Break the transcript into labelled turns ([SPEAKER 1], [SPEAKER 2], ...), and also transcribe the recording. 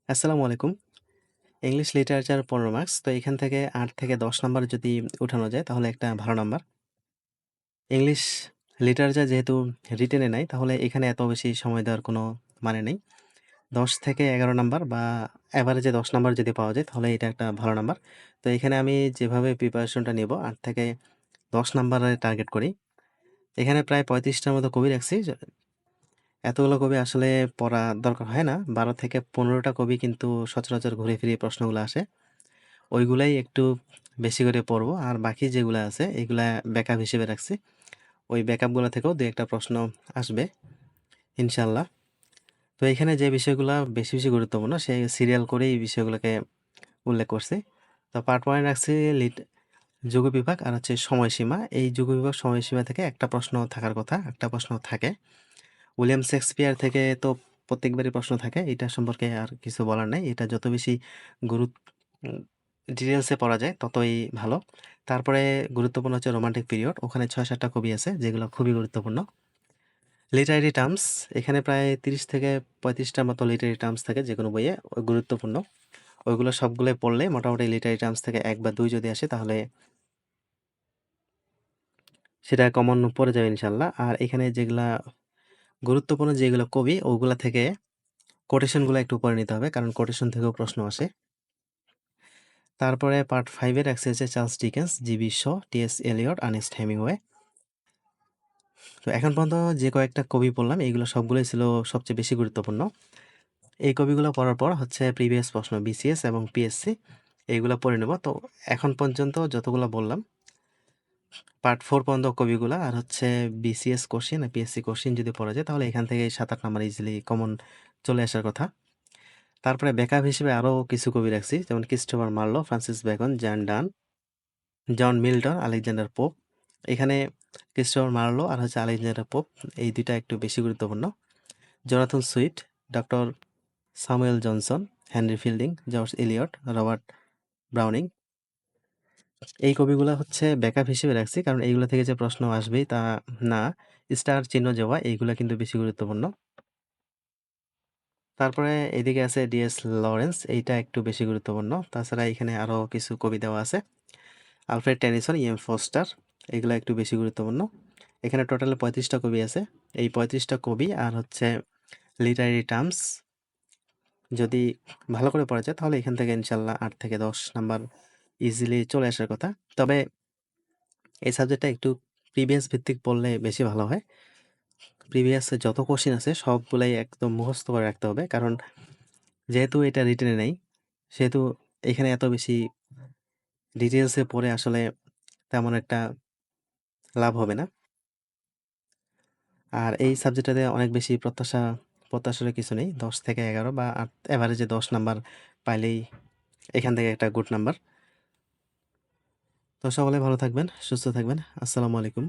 [SPEAKER 1] আসসালামু আলাইকুম। English literature ১৫ marks. তো এখান থেকে ৮ থেকে ১০ নাম্বার যদি উঠানো যায় তাহলে একটা ভালো নাম্বার। ইংলিশ লিটারেচার যেহেতু রিটেনে নাই তাহলে এখানে এত বেশি সময় দেওয়ার কোনো মানে নেই। ১০ থেকে ১১ নাম্বার বা এভারেজে ১০ নাম্বার যদি পাওয়া যায় তাহলে এটা একটা ভালো নাম্বার। তো এখানে আমি যেভাবে প্রিপারেশনটা নিব ৮ থেকে ১০ নাম্বারের টার্গেট করি। এখানে প্রায় ৩৫ টার মতো কবি রাখছি। এতগুলো কবি আসলে পড়া দরকার হয় না। ১২ থেকে ১৫ টা কবি কিন্তু সচরাচর ঘুরে ফিরে প্রশ্নগুলো আসে। ওইগুলাই একটু বেশি করে পড়বো। আর বাকি যেগুলা আছে এগুলা ব্যাকআপ হিসেবে রাখছি। ওই ব্যাকআপগুলা থেকেও ২-১ টা প্রশ্ন আসবে ইনশাআল্লাহ। তো এখানে যে বিষয়গুলা বেশি, বেশি গুরুত্বপূর্ণ সেই সিরিয়াল করেই এই বিষয়গুলোকে উল্লেখ করছি। তো পার্ট 1 এ রাখছি যুগবিভাগ আর হচ্ছে সময়সীমা। এই যুগবিভাগ সময়সীমা থেকে একটা প্রশ্ন থাকার কথা, একটা প্রশ্ন থাকে। উইলিয়াম শেক্সপিয়ার থেকে তো প্রত্যেকবারই প্রশ্ন থাকে। এটা সম্পর্কে আর কিছু বলার নাই। এটা যত বেশি গুরুত উম ডিটেইলসে পড়া যায় ততই ভালো। তারপরে গুরুত্বপূর্ণ হচ্ছে রোমান্টিক পিরিয়ড। ওখানে ৬-৭ টা কবি আছে যেগুলো খুবই গুরুত্বপূর্ণ। লিটারেরি টার্মস এখানে প্রায় ৩০ থেকে ৩৫ টার মতো লিটারেরি টার্মস থাকে যেকোনো বইয়ে গুরুত্বপূর্ণ। ওইগুলো সবগুলোই পড়লে মোটামুটি লিটারেরি টার্মস থেকে ১ বা ২ যদি আসে তাহলে সেটা কমন পড়ে যাবে ইনশাআল্লাহ। আর এখানে যেগুলা গুরুত্বপূর্ণ যেগুলো কবি ওগুলা থেকে কোটেশনগুলো একটু পড়ে নিতে হবে কারণ কোটেশন থেকেও প্রশ্ন আসে। তারপরে পার্ট 5 এ রাখছি হচ্ছে Charles Dickens, G B. Shaw, T S. Eliot, Ernest Hemingway. তো এখন পর্যন্ত যে কয়েকটা কবি পড়লাম এগুলো সবগুলোই ছিল সবচেয়ে বেশি গুরুত্বপূর্ণ। এই কবিগুলো পড়ার পর হচ্ছে প্রিভিয়াস প্রশ্ন বিসিএস এবং পিএসসি এইগুলো পড়ে নেব। তো এখন পর্যন্ত যতগুলো বললাম পার্ট 4 পর্যন্ত কবিগুলা আর হচ্ছে বিসিএস কোশ্চেন আর পিএসসি কোশ্চেন যদি পড়া যায় তাহলে এখান থেকে ৭-৮ নাম্বার ইজিলি কমন চলে আসার কথা। তারপরে ব্যাকআপ হিসেবে আরও কিছু কবি রাখছি যেমন Christopher Marlowe, Francis Bacon, John Donne, John Milton, Alexander Pope. এখানে ক্রিস্টোফার মার্লো আর হচ্ছে আলেকজান্ডার পোপ এই ২ টা একটু বেশি গুরুত্বপূর্ণ। Jonathan Swift, doctor Samuel Johnson, Henry Fielding, George Eliot, Robert Browning. এই কবিগুলা হচ্ছে ব্যাকআপ হিসেবে রাখছি কারণ এইগুলো থেকে যে প্রশ্ন আসবেই তা না। স্টার চিহ্ন দেওয়া এইগুলা কিন্তু বেশি গুরুত্বপূর্ণ। তারপরে এদিকে আছে ডিএস লরেন্স এইটা একটু বেশি গুরুত্বপূর্ণ। তাছাড়া এখানে আরও কিছু কবি দেওয়া আছে। আলফ্রেড টেনিসন, ইএম ফস্টার এগুলা একটু বেশি গুরুত্বপূর্ণ। এখানে টোটালে ৩৫ টা কবি আছে। এই ৩৫ টা কবি আর হচ্ছে লিটারেরি টার্মস যদি ভালো করে পড়া যায় তাহলে এখান থেকে ইনশাআল্লাহ ৮ থেকে ১০ নাম্বার ইজিলি চলে আসার কথা। তবে এই সাবজেক্টটা একটু প্রিভিয়াস ভিত্তিক পড়লে বেশি ভালো হয়। প্রিভিয়াস যত কোশ্চেন আছে সবগুলাই একদম মুখস্থ করে রাখতে হবে। কারণ যেহেতু এটা রিটেনে নেই, সেহেতু এখানে এত বেশি ডিটেইলসে পড়ে আসলে তেমন একটা লাভ হবে না। আর এই সাবজেক্টটাতে অনেক বেশি প্রত্যাশার কিছু নেই। ১০ থেকে ১১ বা ৮ এভারেজে ১০ নাম্বার পাইলেই এখান থেকে একটা গুড নাম্বার। তো সকলে ভালো থাকবেন, সুস্থ থাকবেন। আসসালামু আলাইকুম।